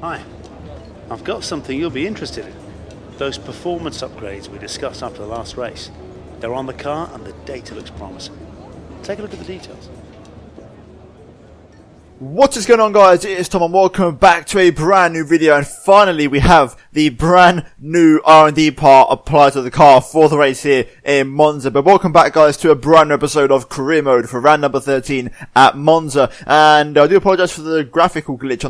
Hi, I've got something you'll be interested in. Those performance upgrades we discussed after the last race. They're on the car and the data looks promising. Take a look at the details. What is going on, guys? It is Tom and welcome back to a brand new video, and finally we have the brand new R&D part applied to the car for the race here in Monza. But welcome back, guys, to a brand new episode of Career Mode for round number 13 at Monza. And I do apologise for the graphical glitch on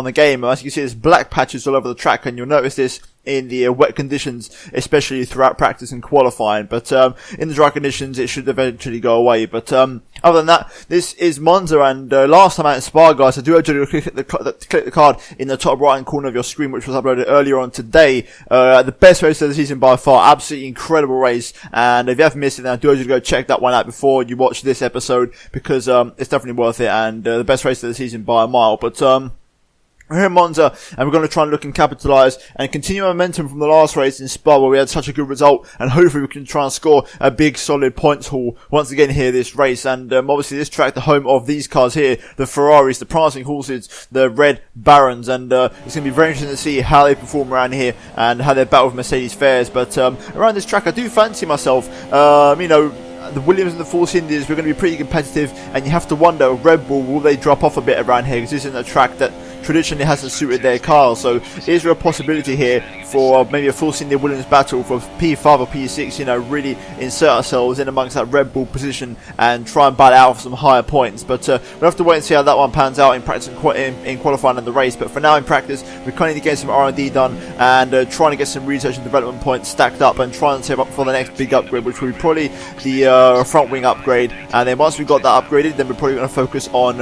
the game. As you can see, there's black patches all over the track, and you'll notice this in the wet conditions, especially throughout practice and qualifying. But in the dry conditions, it should eventually go away. But other than that, this is Monza, and last time out in Spa, guys, I do urge you to click the card in the top right hand corner of your screen, which was uploaded earlier on today. The best race of the season by far, absolutely incredible race. And if you haven't missed it, then I do urge you to go check that one out before you watch this episode, because it's definitely worth it, and the best race of the season by a mile. But we're here in Monza, and we're going to try and look and capitalise and continue momentum from the last race in Spa, where we had such a good result, and hopefully we can try and score a big solid points haul once again here this race. And obviously this track, the home of these cars here, the Ferraris, the Prancing Horses, the Red Barons, and it's going to be very interesting to see how they perform around here and how they battle with Mercedes fares. But around this track I do fancy myself, the Williams and the Force Indies, we're going to be pretty competitive, and you have to wonder, Red Bull, will they drop off a bit around here, because this isn't a track that traditionally hasn't suited their cars. So is there a possibility here for maybe a Force India Williams battle for P5 or P6, really insert ourselves in amongst that Red Bull position and try and battle out for some higher points. But we'll have to wait and see how that one pans out in practice and in qualifying and the race. But for now in practice, we're kind of need to get some R&D done and trying to get some research and development points stacked up and try and save up for the next big upgrade, which will be probably the front wing upgrade. And then once we've got that upgraded, then we're probably going to focus on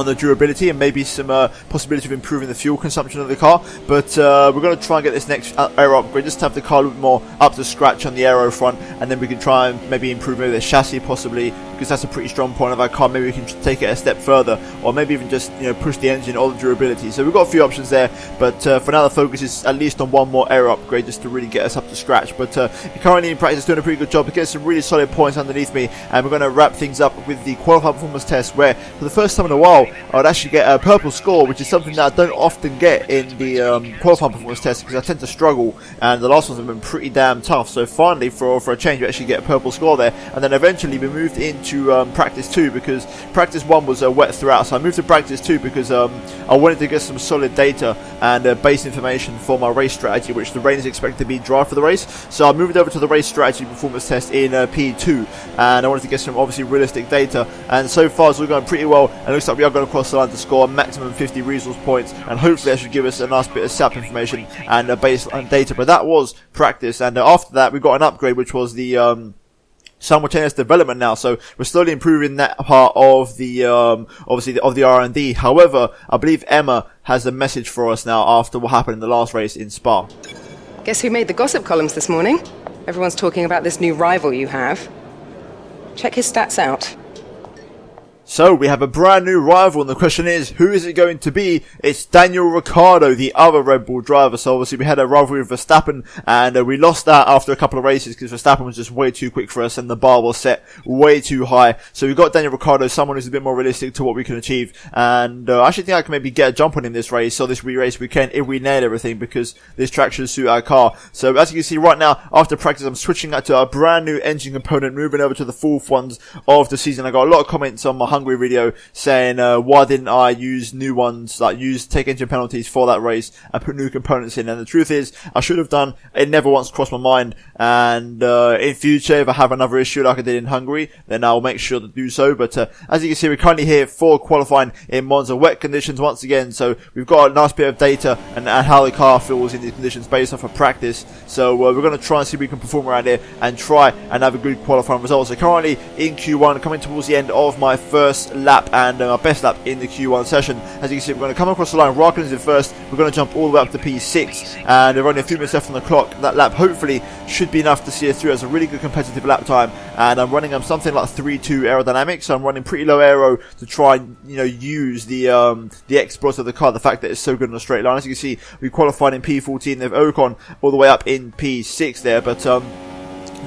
the durability and maybe some possibility of improving the fuel consumption of the car. But we're going to try and get this next aero upgrade, just to have the car a little bit more up to scratch on the aero front, and then we can try and maybe improve maybe the chassis possibly, because that's a pretty strong point of our car. Maybe we can take it a step further, or maybe even just push the engine or the durability. So we've got a few options there, but for now the focus is at least on one more aero upgrade just to really get us up to scratch. But currently in practice doing a pretty good job of getting some really solid points underneath me, and we're going to wrap things up with the qualified performance test, where for the first time in a while I would actually get a purple score, which is something that I don't often get in the qualifying performance test, because I tend to struggle, and the last ones have been pretty damn tough. So finally, for a change, we actually get a purple score there, and then eventually we moved into practice 2, because practice 1 was wet throughout. So I moved to practice 2 because I wanted to get some solid data and base information for my race strategy, which the rain is expected to be dry for the race. So I moved over to the race strategy performance test in P2, and I wanted to get some obviously realistic data, and so far it's all going pretty well, and it looks like we are going to cross the line to score a maximum 50 resource points, and hopefully that should give us a nice bit of SAP information and baseline data. But that was practice, and after that we got an upgrade, which was the simultaneous development now. So we're slowly improving that part of the obviously of the R&D. However, I believe Emma has a message for us now after what happened in the last race in Spa. Guess who made the gossip columns this morning? Everyone's talking about this new rival you have. Check his stats out. So we have a brand new rival, and the question is, who is it going to be? It's Daniel Ricciardo, the other Red Bull driver. So obviously we had a rivalry with Verstappen, and we lost that after a couple of races because Verstappen was just way too quick for us and the bar was set way too high. So we got Daniel Ricciardo, someone who's a bit more realistic to what we can achieve, and I actually think I can maybe get a jump on him this race, or this re-race weekend, if we nail everything, because this track should suit our car. So as you can see right now, after practice, I'm switching that to a brand new engine component, moving over to the fourth ones of the season. I got a lot of comments on my Hungary video saying why didn't I use new ones, like take engine penalties for that race and put new components in, and the truth is I should have done. It never once crossed my mind, and in future if I have another issue like I did in Hungary, then I'll make sure to do so. But as you can see, we're currently here for qualifying in Monza, wet conditions once again, so we've got a nice bit of data and how the car feels in these conditions based off of practice. So we're going to try and see if we can perform around here and try and have a good qualifying result. So currently in Q1, coming towards the end of my first lap and my best lap in the Q1 session. As you can see, we're going to come across the line. Raikkonen's in first. We're going to jump all the way up to P6, and there are only a few minutes left on the clock. That lap hopefully should be enough to see us through as a really good competitive lap time, and I'm running something like 3.2 aerodynamics, so I'm running pretty low aero to try and use the exploits of the car, the fact that it's so good on a straight line. As you can see, we qualified in P14 with Ocon all the way up in P6 there, but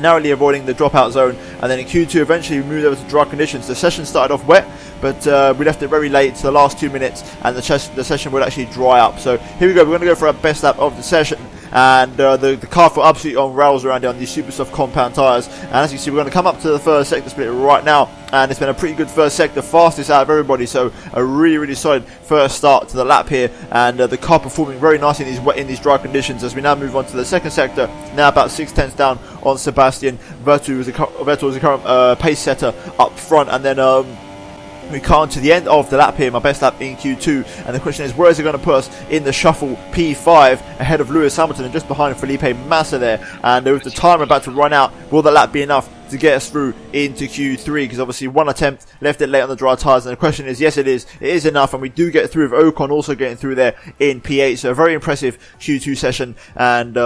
narrowly avoiding the dropout zone, and then in Q2 eventually we moved over to dry conditions. The session started off wet, but we left it very late to the last 2 minutes, and the session would actually dry up. So here we go, we're going to go for our best lap of the session, and the car felt absolutely on rails around here on these super soft compound tyres. And as you see, we're going to come up to the first sector split right now, and it's been a pretty good first sector, fastest out of everybody, so a really solid first start to the lap here, and the car performing very nicely in these dry conditions. As we now move on to the second sector, now about 6 tenths down on Sebastian. Vettel is the current pace setter up front, and then we come to the end of the lap here, my best lap in Q2, and the question is, where is it going to put us in the shuffle? P5 ahead of Lewis Hamilton and just behind Felipe Massa there, and with the time about to run out, will the lap be enough to get us through into Q3? Because obviously one attempt left it late on the dry tyres, and the question is, yes, it is enough, and we do get through with Ocon also getting through there in P8. So a very impressive Q2 session, and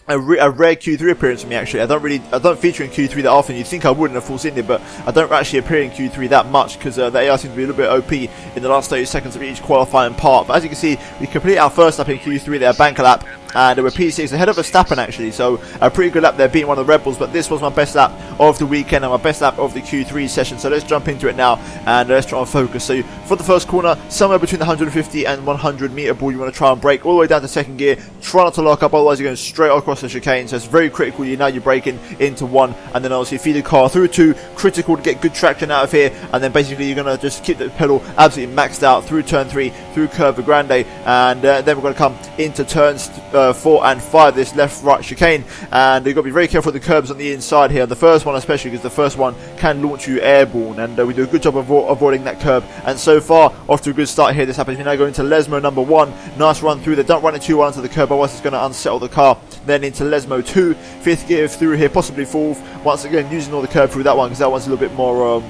a rare Q3 appearance for me, actually. I don't feature in Q3 that often. You'd think I would in a Force India, but I don't actually appear in Q3 that much, because the AI seems to be a little bit OP in the last 30 seconds of each qualifying part. But as you can see, we complete our first lap in Q3 there, banker lap, and we're P6 ahead of Verstappen, actually, so a pretty good lap there, beating one of the Red Bulls. But this was my best lap of the weekend and my best lap of the Q3 session, so let's jump into it now and let's try and focus. So for the first corner, somewhere between the 150 and 100 meter ball, you want to try and brake all the way down to second gear. Try not to lock up, otherwise you're going straight across the chicane, so it's very critical. Now you're braking into 1, and then obviously feed the car through 2, critical to get good traction out of here, and then basically you're going to just keep the pedal absolutely maxed out through turn 3, through Curva Grande, and then we're going to come into turns 4 and 5, this left-right chicane, and you've got to be very careful with the curbs on the inside here, the first one especially, because the first one can launch you airborne, and we do a good job of avoiding that curb. And so far, off to a good start here. This happens. We now go into Lesmo number 1, nice run through there, don't run it too well into the curb, otherwise it's going to unsettle the car. Then into Lesmo 2, 5th gear through here, possibly 4th, once again using all the curb through that one, because that one's a little bit more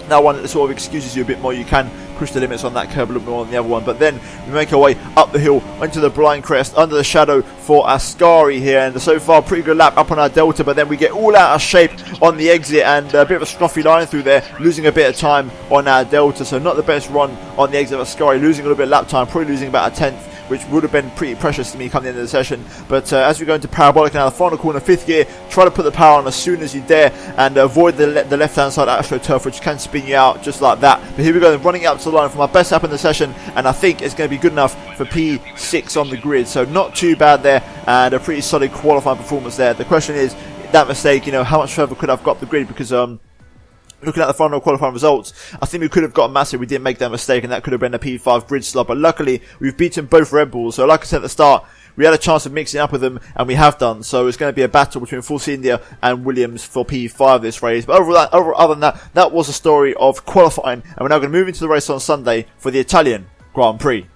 that one sort of excuses you a bit more. You can push the limits on that curb a little bit more than the other one. But then we make our way up the hill into the blind crest under the shadow for Ascari here, and so far pretty good lap up on our Delta, but then we get all out of shape on the exit, and a bit of a scruffy line through there, losing a bit of time on our Delta, so not the best run on the exit of Ascari, losing a little bit of lap time, probably losing about a 10th, which would have been pretty precious to me coming into the session. But as we go into parabolic now, the final corner, 5th gear, try to put the power on as soon as you dare, and avoid the left hand side AstroTurf, which can spin you out just like that. But here we go, running up to the line for my best lap in the session, and I think it's going to be good enough for P6 on the grid, so not too bad there, and a pretty solid qualifying performance there. The question is, that mistake, how much further could I have got up the grid? Because looking at the final qualifying results, I think we could have got a massive. We didn't make that mistake, and that could have been a P5 grid slot. But luckily, we've beaten both Red Bulls. So like I said at the start, we had a chance of mixing up with them, and we have done. So it's going to be a battle between Force India and Williams for P5 this race. But other than that, that was the story of qualifying. And we're now going to move into the race on Sunday for the Italian Grand Prix.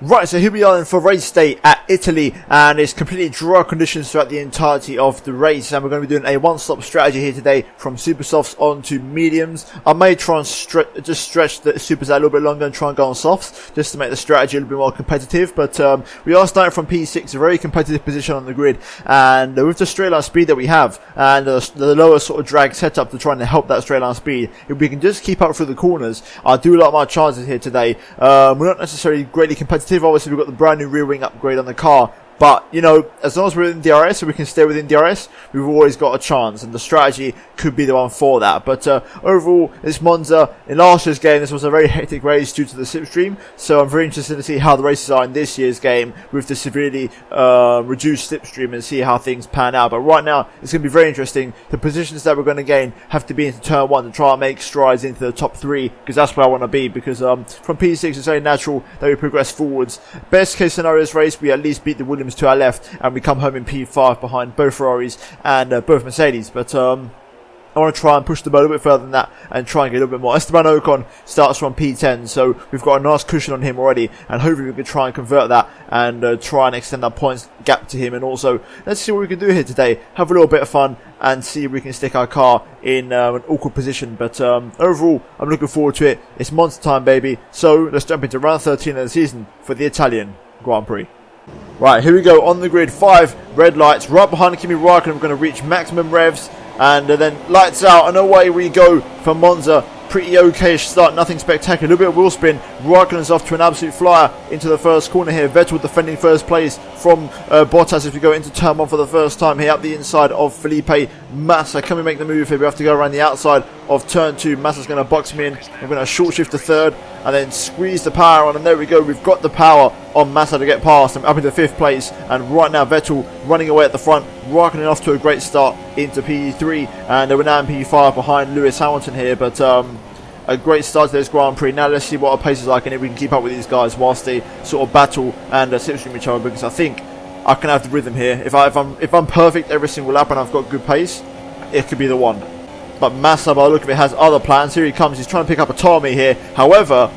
Right, so here we are for race day at Italy, and it's completely dry conditions throughout the entirety of the race, and we're going to be doing a one-stop strategy here today from super softs on to mediums. I may try and just stretch the supers out a little bit longer and try and go on softs, just to make the strategy a little bit more competitive, but we are starting from P6, a very competitive position on the grid, and with the straight line speed that we have, and the lower sort of drag setup to try and help that straight line speed, if we can just keep up through the corners, I do like my chances here today. We're not necessarily greatly competitive. Obviously, we've got the brand new rear wing upgrade on the car, but as long as we're in DRS, so we can stay within DRS, we've always got a chance, and the strategy could be the one for that. But overall, this Monza, in last year's game, this was a very hectic race due to the slipstream, so I'm very interested to see how the races are in this year's game with the severely reduced slipstream, and see how things pan out. But right now, it's going to be very interesting. The positions that we're going to gain have to be into turn 1 to try and make strides into the top 3, because that's where I want to be, because from P6 it's very natural that we progress forwards. Best case scenario this race, we at least beat the Williams to our left, and we come home in P5 behind both Ferraris and both Mercedes. But I want to try and push the boat a little bit further than that and try and get a little bit more. Esteban Ocon starts from P10, so we've got a nice cushion on him already, and hopefully we can try and convert that and try and extend our points gap to him. And also, let's see what we can do here today, have a little bit of fun and see if we can stick our car in an awkward position. But overall, I'm looking forward to it. It's Monza time, baby. So let's jump into round 13 of the season for the Italian Grand Prix. Right, here we go on the grid. 5 red lights right behind Kimi Raikkonen. We're going to reach maximum revs, and then lights out, and away we go for Monza pretty okay start, nothing spectacular. A little bit of wheel spin. Raikkonen's off to an absolute flyer into the first corner here. Vettel defending first place from Bottas as we go into turn 1 for the first time here up the inside of Felipe Massa. Can we make the move here? We have to go around the outside of turn 2. Massa's going to box me in. I'm going to short shift to third and then squeeze the power on, and there we go. We've got the power on Massa to get past. I'm up into 5th place, and right now Vettel running away at the front. Raikkonen off to a great start into P3, and we're now in P5 behind Lewis Hamilton here, but a great start to this Grand Prix. Now let's see what our pace is like and if we can keep up with these guys whilst they sort of battle and slipstream each other, because I think I can have the rhythm here. If I'm perfect every single lap and I've got good pace, it could be the one. But Massa, by the look of it, has other plans. Here he comes. He's trying to pick up a Tommy here. However,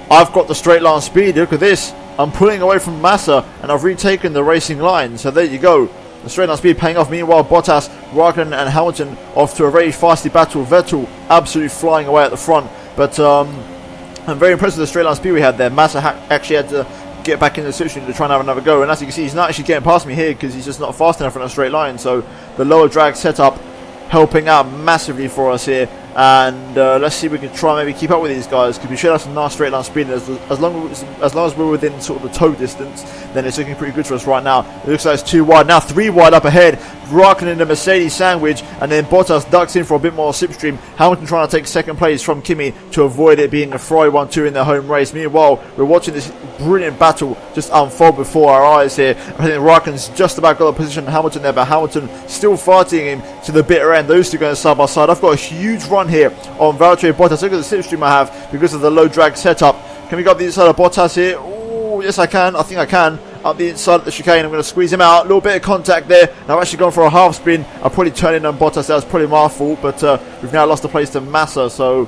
I've got the straight line speed. Look at this. I'm pulling away from Massa and I've retaken the racing line. So there you go. The straight line speed paying off. Meanwhile, Bottas, Raikkonen and Hamilton off to a very feisty battle. Vettel absolutely flying away at the front. But I'm very impressed with the straight line speed we had there. Massa actually had to get back in the situation to try and have another go. And as you can see, he's not actually getting past me here because he's just not fast enough on a straight line. So the lower drag setup helping out massively for us here, and let's see if we can try and maybe keep up with these guys, because we should have some nice straight line speed. As long as we're within sort of the toe distance, then it's looking pretty good for us right now. It looks like it's 2 wide now, 3 wide up ahead. Raikkonen in the Mercedes sandwich, and then Bottas ducks in for a bit more slipstream. Hamilton trying to take 2nd place from Kimi to avoid it being a Ferrari 1-2 in their home race. Meanwhile, we're watching this brilliant battle just unfold before our eyes here. I think Raikkonen's just about got a position Hamilton there, but Hamilton still fighting him to the bitter end. Those two going side by side. I've got a huge run here on Valtteri Bottas. Look at the slipstream I have because of the low drag setup. Can we go up the inside of Bottas here? Oh, yes I can. I think I can. Up the inside of the chicane. I'm going to squeeze him out. A little bit of contact there. And I've actually gone for a half spin. I'll probably turn in on Bottas. That was probably my fault. But we've now lost the place to Massa. So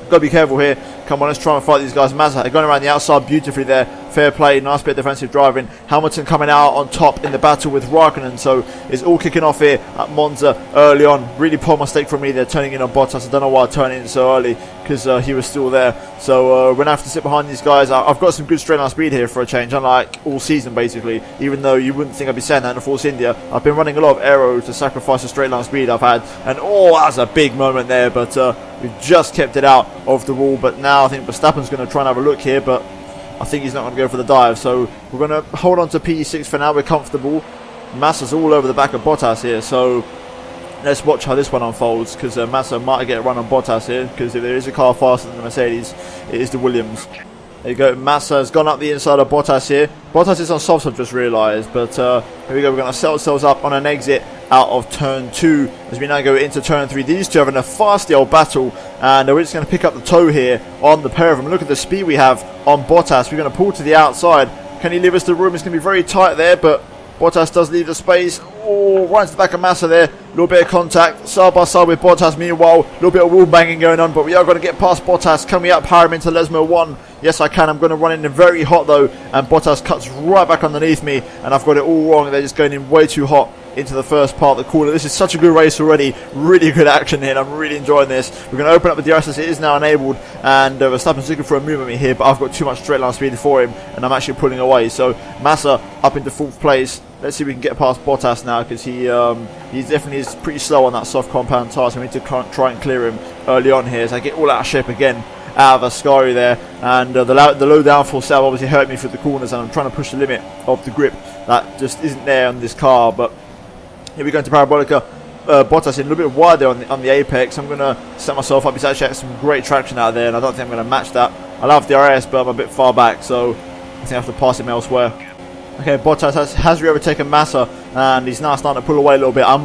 got to be careful here. Come on, let's try and fight these guys. Massa going around the outside beautifully there. Fair play, nice bit of defensive driving. Hamilton coming out on top in the battle with Raikkonen. So it's all kicking off here at Monza early on. Really poor mistake from me there, turning in on Bottas. I don't know why I turned in so early, because he was still there. So we're going to have to sit behind these guys. I've got some good straight line speed here for a change, unlike all season basically. Even though you wouldn't think I'd be saying that in a Force India, I've been running a lot of aero to sacrifice the straight line speed I've had. And oh, that was a big moment there, but we've just kept it out of the wall. But now I think Verstappen's going to try and have a look here, but I think he's not going to go for the dive. So we're going to hold on to P6 for now. We're comfortable. Massa's all over the back of Bottas here, so let's watch how this one unfolds, because Massa might get a run on Bottas here, because if there is a car faster than the Mercedes, it is the Williams. There you go. Massa has gone up the inside of Bottas here. Bottas is on softs, I've just realised, but here we go. We're going to set ourselves up on an exit out of turn 2 as we now go into turn 3. These two having a fasty old battle, and we're just going to pick up the toe here on the pair of them. Look at the speed we have on Bottas. We're going to pull to the outside. Can he leave us the room? It's going to be very tight there, but Bottas does leave the space. Oh, right into the back of Massa there. A little bit of contact side by side with Bottas. Meanwhile, a little bit of wall banging going on, but we are going to get past Bottas. Can we outpower him into Lesmo 1? Yes, I can. I'm going to run in very hot though, and Bottas cuts right back underneath me, and I've got it all wrong. They're just going in way too hot into the first part of the corner. This is such a good race already. Really good action here, and I'm really enjoying this. We're going to open up the DRS as it is now enabled, and Verstappen's looking for a move at me here, but I've got too much straight line speed for him, and I'm actually pulling away. So Massa up into 4th place. Let's see if we can get past Bottas now, because he definitely is pretty slow on that soft compound tyre, so we need to try and clear him early on here. So I get all out of shape again out of Ascari there, and the low downforce setup obviously hurt me through the corners, and I'm trying to push the limit of the grip that just isn't there on this car. But here we go into Parabolica. Bottas in a little bit wide there on the apex. I'm going to set myself up. He's actually had some great traction out there, and I don't think I'm going to match that. I love the RS, but I'm a bit far back, so I think I have to pass him elsewhere. Okay, Bottas has re-overtaken Massa, and he's now starting to pull away a little bit. I'm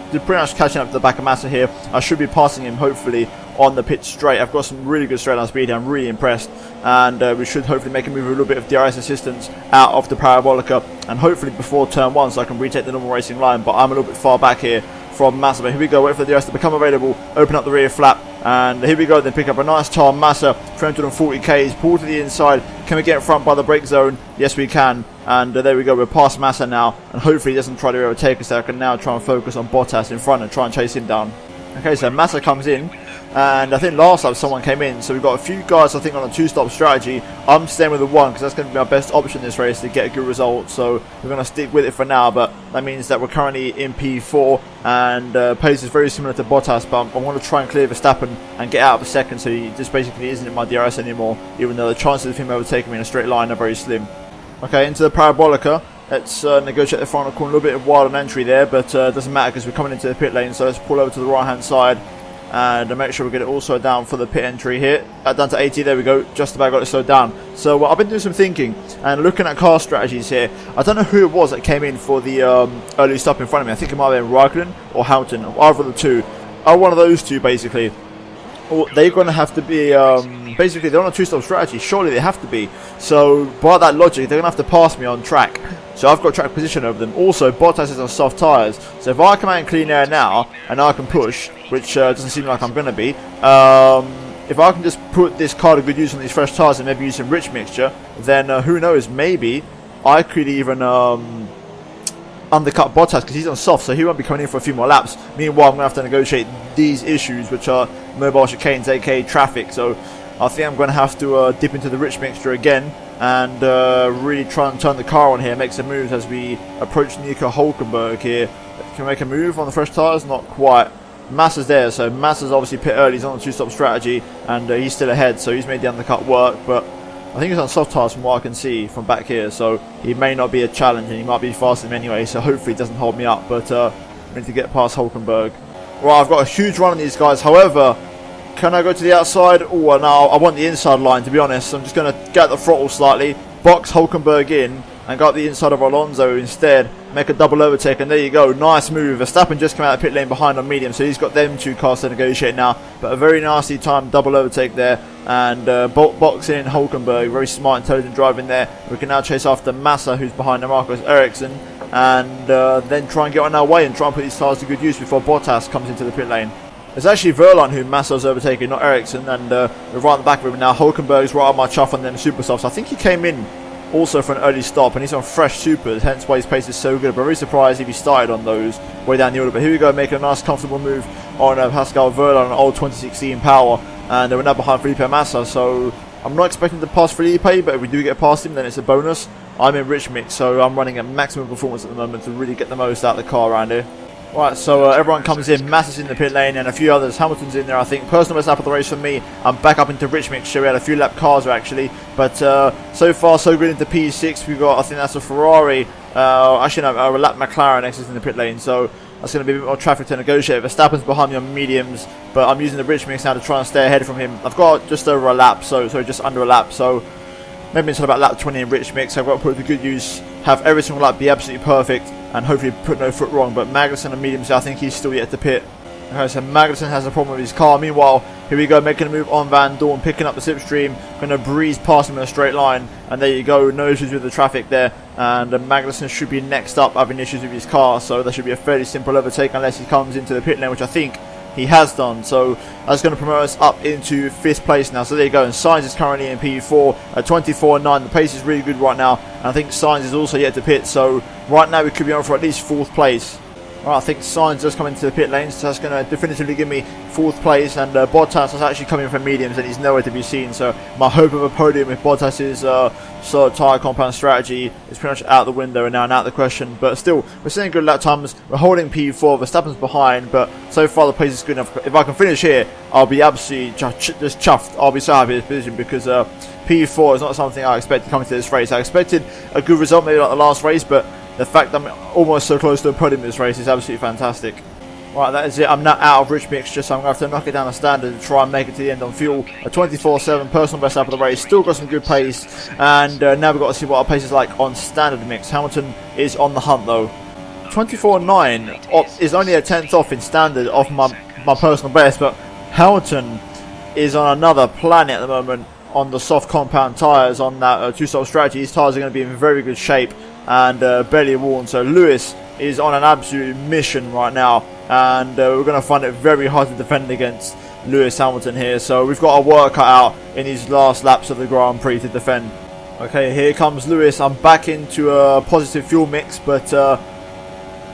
pretty much catching up to the back of Massa here. I should be passing him, hopefully, on the pit straight. I've got some really good straight line speed here. I'm really impressed, and we should hopefully make a move with a little bit of DRS assistance out of the Parabolica, and hopefully before turn 1 so I can retake the normal racing line. But I'm a little bit far back here from Massa. But here we go, wait for the DRS to become available, open up the rear flap, and here we go. Then pick up a nice time. Massa 340 k's, pull to the inside. Can we get in front by the brake zone? Yes, we can. And there we go, we're past Massa now, and hopefully he doesn't try to overtake us, so I can now try and focus on Bottas in front and try and chase him down. Okay, so Massa comes in, And I think last time someone came in, so we've got a few guys I think on a 2-stop strategy. I'm staying with the 1 because that's going to be my best option this race to get a good result, so we're going to stick with it for now. But that means that we're currently in P4, and pace is very similar to Bottas, but I want to try and clear Verstappen and get out of a second, so he just basically isn't in my DRS anymore, even though the chances of him overtaking me in a straight line are very slim. Okay, into the Parabolica. Let's negotiate the final corner. A little bit of wild on entry there, but it doesn't matter because we're coming into the pit lane, so let's pull over to the right hand side and make sure we get it all slowed down for the pit entry here. Down to 80, there we go, just about got it slowed down. So I've been doing some thinking and looking at car strategies here. I don't know who it was that came in for the early stop in front of me. I think it might have been Raikkonen or Hamilton, either of the two. One of those two basically. Or they're going to have to be, basically they're on a 2-stop strategy, surely they have to be. So by that logic, they're going to have to pass me on track. So I've got track position over them. Also, Bottas is on soft tyres, so if I come out in clean air now, and I can push, which doesn't seem like I'm going to be, if I can just put this car to good use on these fresh tyres and maybe use some rich mixture, then who knows, maybe I could even undercut Bottas because he's on soft, so he won't be coming in for a few more laps. Meanwhile, I'm going to have to negotiate these issues, which are mobile chicanes, aka traffic. So I think I'm going to have to dip into the rich mixture again and really try and turn the car on here, make some moves as we approach Nico Hulkenberg here. Can we make a move on the fresh tyres? Not quite. Massa's there, so Massa's obviously pit early. He's on the 2-stop strategy, and he's still ahead, so he's made the undercut work, but I think he's on soft tyres from what I can see from back here, so he may not be a challenge, and he might be faster than him anyway, so hopefully he doesn't hold me up, but we need to get past Hulkenberg. Right, I've got a huge run on these guys, however, can I go to the outside? Oh, no, I want the inside line, to be honest. I'm just going to get the throttle slightly, box Hulkenberg in, and go up the inside of Alonso instead, make a double overtake, and there you go, nice move. Verstappen just came out of the pit lane behind on medium, so he's got them 2 cars to negotiate now, but a very nasty timed double overtake there, and box in Hulkenberg, very smart, intelligent driving there. We can now chase after Massa, who's behind Marcus Ericsson, and then try and get on our way and try and put these tyres to good use before Bottas comes into the pit lane. It's actually Verline who Massa's overtaking, not Ericsson, and we're right on the back of him now. Hulkenberg's right on my chuff on them super softs. I think he came in also for an early stop, and he's on fresh supers, hence why his pace is so good. But very surprised if he started on those way down the order. But here we go, making a nice comfortable move on Pascal Verline on an old 2016 power, and we're now behind Felipe Massa, so I'm not expecting to pass Felipe, but if we do get past him, then it's a bonus. I'm in rich mix, so I'm running at maximum performance at the moment to really get the most out of the car around here. Right, so everyone comes in, Massa's in the pit lane, and a few others. Hamilton's in there, I think. Personal best lap of the race for me. I'm back up into rich mixture. We had a few lap cars actually, but so far so good into P6. We've got, I think that's a Ferrari, actually no, a lap McLaren next is in the pit lane, so that's going to be a bit more traffic to negotiate. Verstappen's behind me on mediums, but I'm using the rich mix now to try and stay ahead from him. I've got just over a lap, so sorry, just under a lap, so maybe until about lap 20 in rich mix. I've got to put it to good use, have every single lap be absolutely perfect, and hopefully put no foot wrong. But Magnussen on mediums, I think he's still yet to pit. Okay, so Magnussen has a problem with his car. Meanwhile, here we go, making a move on Van Dorn, picking up the slipstream, going to breeze past him in a straight line, and there you go, no issues with the traffic there, and Magnussen should be next up having issues with his car, so that should be a fairly simple overtake unless he comes into the pit lane, which I think he has done. So that's going to promote us up into 5th place now. So there you go, and Sainz is currently in P4 at 24.9. The pace is really good right now, and I think Sainz is also yet to pit, so right now we could be on for at least 4th place. Alright, I think Sainz does come into the pit lane, so that's going to definitively give me 4th place, and Bottas is actually coming from mediums and he's nowhere to be seen, so my hope of a podium with Bottas's sort of tyre compound strategy is pretty much out the window and now out the question. But still, we're seeing good lap times, we're holding P4, Verstappen's behind, but so far the pace is good enough. If I can finish here, I'll be absolutely just chuffed. I'll be so happy with this position because P4 is not something I expected coming to this race. I expected a good result maybe like the last race, but the fact I'm almost so close to a podium in this race is absolutely fantastic. Right, that is it. I'm now out of rich mixture, so I'm going to have to knock it down a standard to try and make it to the end on fuel. A 24.7 personal best lap of the race. Still got some good pace, and now we've got to see what our pace is like on standard mix. Hamilton is on the hunt though. 24.9 is only a 10th off in standard off my personal best, but Hamilton is on another planet at the moment on the soft compound tyres on that 2-stop strategy. His tyres are going to be in very good shape and barely worn, so Lewis is on an absolute mission right now, and we're going to find it very hard to defend against Lewis Hamilton here, so we've got our work cut out in his last laps of the Grand Prix to defend. Okay, here comes Lewis. I'm back into a positive fuel mix, but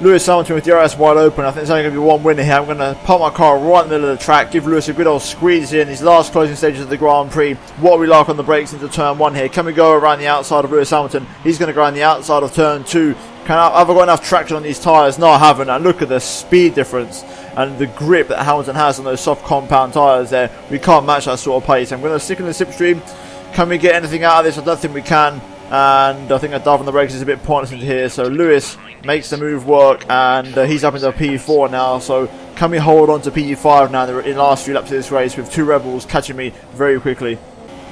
Lewis Hamilton with DRS wide open. I think it's only going to be one winner here. I'm going to park my car right in the middle of the track, give Lewis a good old squeeze here in these last closing stages of the Grand Prix. What we like on the brakes into turn 1 here. Can we go around the outside of Lewis Hamilton? He's going to go around the outside of turn 2. Have I got enough traction on these tyres? No, I haven't. And look at the speed difference and the grip that Hamilton has on those soft compound tyres there. We can't match that sort of pace. I'm going to stick in the slipstream. Can we get anything out of this? I don't think we can. And I think a dive on the brakes is a bit pointless into here. So Lewis makes the move work, and he's up into P4 now. So can we hold on to P5 now in the last few laps of this race with 2 Red Bulls catching me very quickly?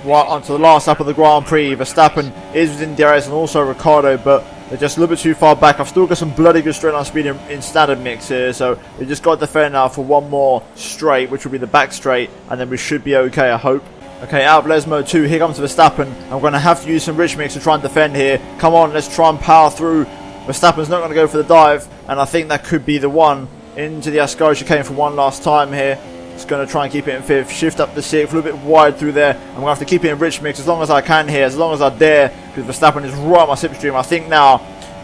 Right onto the last lap of the Grand Prix. Verstappen is within DRS and also Ricciardo, but they're just a little bit too far back. I've still got some bloody good straight line speed in standard mix here, so we just got to defend now for one more straight, which will be the back straight, and then we should be okay, I hope. Okay, out of Les Mode 2, here comes Verstappen. I'm going to have to use some rich mix to try and defend here. Come on, let's try and power through. Verstappen's not going to go for the dive, and I think that could be the one into the Ascari chicane for one last time here. It's going to try and keep it in 5th, shift up to 6th, a little bit wide through there. I'm going to have to keep it in rich mix as long as I can here, as long as I dare, because Verstappen is right on my slipstream. I think now,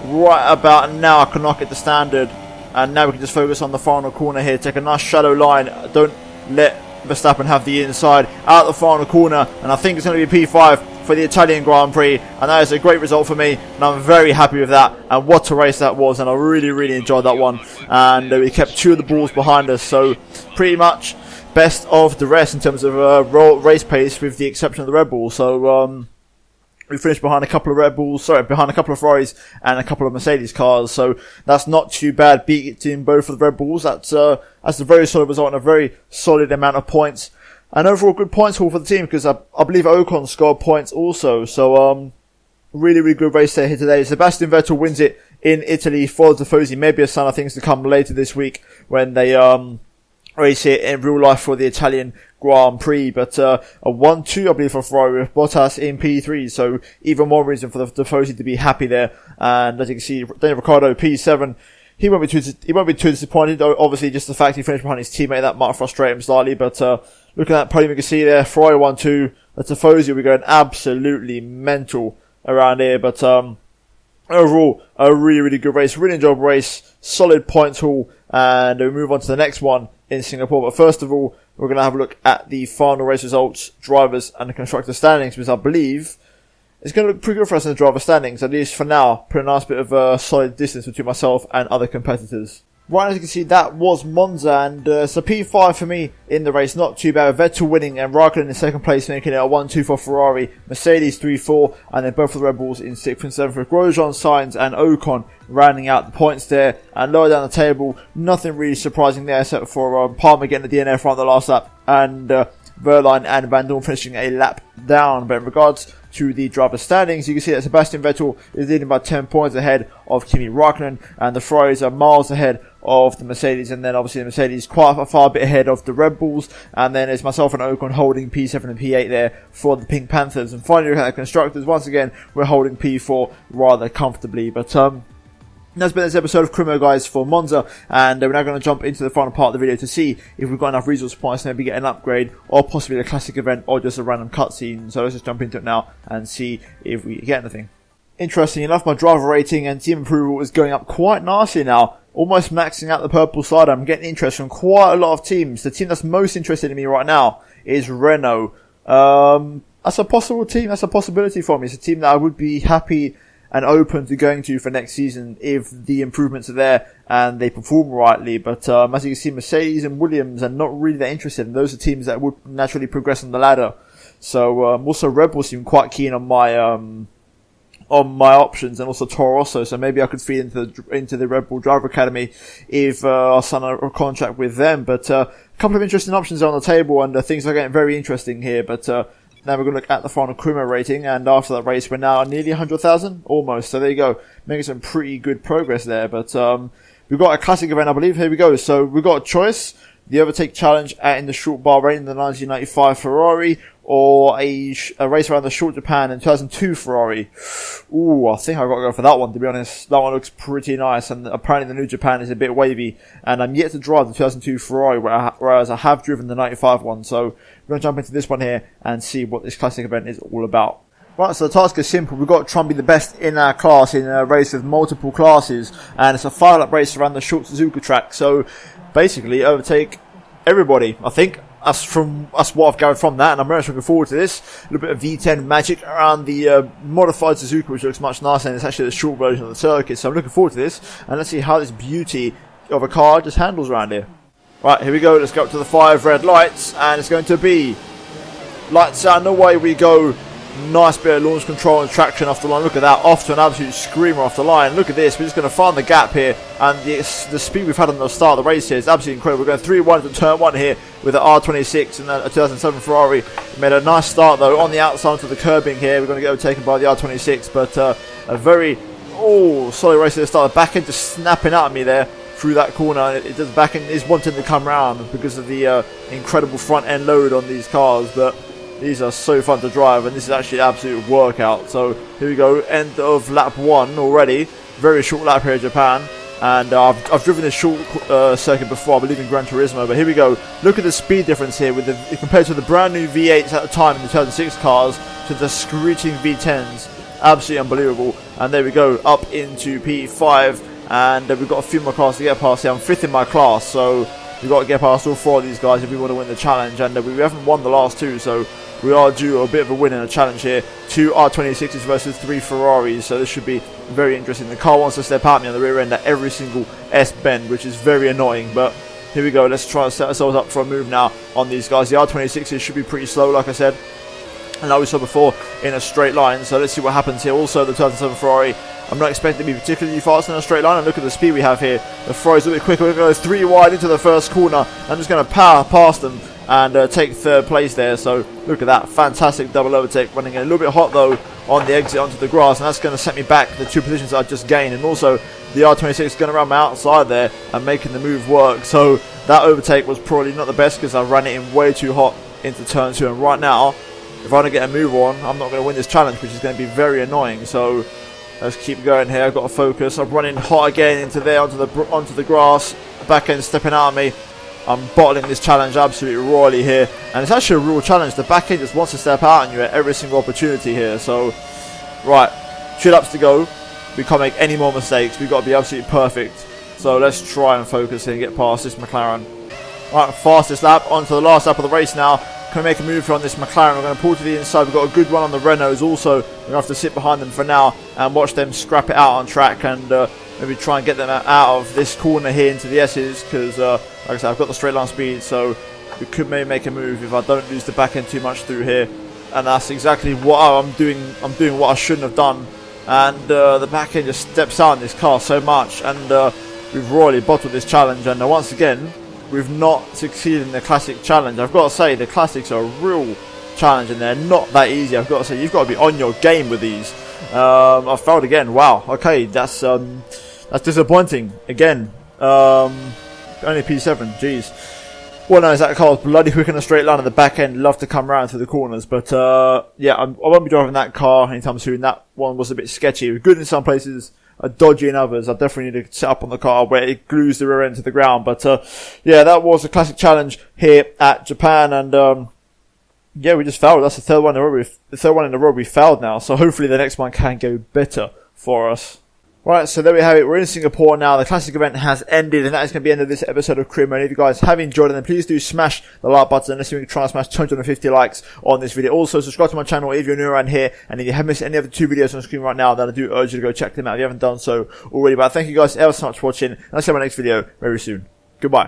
right about now, I can knock it to standard, and now we can just focus on the final corner here. Take a nice shallow line. Don't let Verstappen have the inside out the final corner, and I think it's going to be P5 for the Italian Grand Prix, and that is a great result for me, and I'm very happy with that. And what a race that was, and I really enjoyed that one. And we kept 2 of the balls behind us, so pretty much best of the rest in terms of race pace, with the exception of the Red Bull. So we finished behind a couple of behind a couple of Ferraris and a couple of Mercedes cars. So that's not too bad, beating both of the Red Bulls. That's a very solid result and a very solid amount of points. And overall good points haul for the team, because I believe Ocon scored points also. So really good race there here today. Sebastian Vettel wins it in Italy for Tifosi. Maybe a sign of things to come later this week when they race here in real life for the Italian Grand Prix, but a 1-2 I believe for Ferrari with Bottas in P3, so even more reason for the Tifosi to be happy there. And as you can see, Daniel Ricciardo P7, he won't be too disappointed. Obviously, just the fact he finished behind his teammate, that might frustrate him slightly, but looking at that podium, you can see there, Ferrari 1-2, the Tifosi will be going absolutely mental around here, but overall, a really good race, really enjoyable race, solid points haul, and we move on to the next one in Singapore. But first of all, we're going to have a look at the final race results, drivers and the constructor standings, because I believe it's going to look pretty good for us in the driver standings, at least for now. Put a nice bit of a solid distance between myself and other competitors. Right, as you can see, that was Monza, and it's a P5 for me in the race. Not too bad. Vettel winning and Raikkonen in second place, making it a 1-2 for Ferrari. Mercedes 3-4, and then both of the Red Bulls in 6th and 7th, with Grosjean, Sainz and Ocon rounding out the points there. And lower down the table, nothing really surprising there, except for Palmer getting the DNF on the last lap, and Verline and Van Dorn finishing a lap down. But in regards to the driver standings, you can see that Sebastian Vettel is leading by 10 points ahead of Kimi Raikkonen, and the Ferraris are miles ahead of the Mercedes, and then obviously the Mercedes quite a far bit ahead of the Red Bulls, and then it's myself and Ocon holding P7 and P8 there for the Pink Panthers. And finally, looking at the constructors, once again we're holding P4 rather comfortably. But that's been this episode of Crimo, guys, for Monza, and we're now going to jump into the final part of the video to see if we've got enough resource points to maybe get an upgrade, or possibly a classic event, or just a random cutscene. So let's just jump into it now and see if we get anything. Interesting enough, my driver rating and team approval is going up quite nicely now, almost maxing out the purple side. I'm getting interest from quite a lot of teams. The team that's most interested in me right now is Renault. That's a possible team, that's a possibility for me. It's a team that I would be happy and open to going to for next season if the improvements are there and they perform rightly. But as you can see, Mercedes and Williams are not really that interested, and those are teams that would naturally progress on the ladder. So also Red Bull seem quite keen on my options, and also Toro Rosso, so maybe I could feed into the Red Bull Driver Academy if I sign a contract with them. But a couple of interesting options are on the table, and things are getting very interesting here. But now we're going to look at the final Crimo rating, and after that race we're now nearly 100,000, almost. So there you go, making some pretty good progress there. But we've got a classic event, I believe. Here we go. So we've got a choice: the Overtake Challenge in the short Bahrain in the 1995 Ferrari, or a race around the short Japan in 2002 Ferrari. Ooh, I think I've got to go for that one, to be honest. That one looks pretty nice, and apparently the new Japan is a bit wavy, and I'm yet to drive the 2002 Ferrari, whereas I have driven the 95 one. So we're going to jump into this one here and see what this classic event is all about. Right, so the task is simple. We've got to try and be the best in our class in a race with multiple classes, and it's a 5-lap race around the short Suzuka track. So basically overtake everybody, I think. That's what I've gathered from that, and I'm very much looking forward to this. A little bit of V10 magic around the modified Suzuka, which looks much nicer, and it's actually the short version of the circuit. So I'm looking forward to this, and let's see how this beauty of a car just handles around here. Right, here we go. Let's go up to the 5 red lights, and it's going to be lights out, and away we go. Nice bit of launch control and traction off the line. Look at that, off to an absolute screamer off the line. Look at this, we're just going to find the gap here, and the speed we've had on the start of the race here is absolutely incredible. We're going 3-1 to turn 1 here with an R26 and a 2007 Ferrari. We made a nice start though on the outside to the curbing here. We're going to get overtaken by the R26, but a very solid race at the start. The back end just snapping at me there through that corner. It does, back end is wanting to come round because of the incredible front end load on these cars, but these are so fun to drive, and this is actually an absolute workout. So here we go, end of lap 1 already. Very short lap here in Japan, and I've driven this short circuit before, I believe in Gran Turismo. But here we go. Look at the speed difference here with compared to the brand new V8s at the time in the 2006 cars to the screeching V10s. Absolutely unbelievable. And there we go, up into P5, and we've got a few more cars to get past here. I'm 5th in my class, so we've got to get past all 4 of these guys if we want to win the challenge, and we haven't won the last 2, so we are due a bit of a win in a challenge here. 2 R26s versus 3 Ferraris, so this should be very interesting. The car wants to step at me on the rear end at every single S-bend, which is very annoying, but here we go. Let's try and set ourselves up for a move now on these guys. The R26s should be pretty slow, like I said, and like we saw before, in a straight line, so let's see what happens here. Also, the 2007 Ferrari, I'm not expecting to be particularly fast in a straight line, and look at the speed we have here. The Ferrari's a bit quicker. We're going to go 3 wide into the first corner. I'm just going to power past them and take 3rd place there. So look at that, fantastic double overtake, running a little bit hot though on the exit onto the grass, and that's going to set me back the 2 positions I just gained. And also the R26 is going to run my outside there and making the move work. So that overtake was probably not the best because I ran it in way too hot into turn 2, and right now if I don't get a move on, I'm not going to win this challenge, which is going to be very annoying. So let's keep going here. I've got to focus. I'm running hot again into there onto the grass. Back end stepping out of me. I'm bottling this challenge absolutely royally here, and it's actually a real challenge. The back end just wants to step out on you at every single opportunity here. So right, 2 laps to go. We can't make any more mistakes. We've got to be absolutely perfect. So let's try and focus here and get past this McLaren. Right, fastest lap onto the last lap of the race now. Can we make a move here on this McLaren? We're going to pull to the inside. We've got a good run on the Renaults also. We're going to have to sit behind them for now and watch them scrap it out on track, and maybe try and get them out of this corner here into the S's, because like I said, I've got the straight line speed, so we could maybe make a move if I don't lose the back end too much through here. And that's exactly what I'm doing. I'm doing what I shouldn't have done, and the back end just steps out in this car so much, and we've royally bottled this challenge. And once again, we've not succeeded in the classic challenge. I've got to say, the classics are a real challenge, and they're not that easy. I've got to say, you've got to be on your game with these. I failed again. Wow. Okay, that's disappointing again. Only P7. Jeez. Well, no, that car's bloody quick in a straight line at the back end. Love to come around through the corners, but yeah, I won't be driving that car anytime soon. That one was a bit sketchy. It was good in some places, dodgy in others. I definitely need to set up on the car where it glues the rear end to the ground. But yeah, that was a classic challenge here at Japan, and yeah, we just failed. That's the third one in a row. The third one in a row we failed now. So hopefully the next one can go better for us. Right, so there we have it. We're in Singapore now. The classic event has ended, and that is going to be the end of this episode of Career Mode. If you guys have enjoyed it, then please do smash the like button, and let's see if we can try and smash 250 likes on this video. Also, subscribe to my channel if you're new around here, and if you haven't missed any of the 2 videos on the screen right now, then I do urge you to go check them out if you haven't done so already. But thank you guys ever so much for watching, and I'll see you in my next video very soon. Goodbye.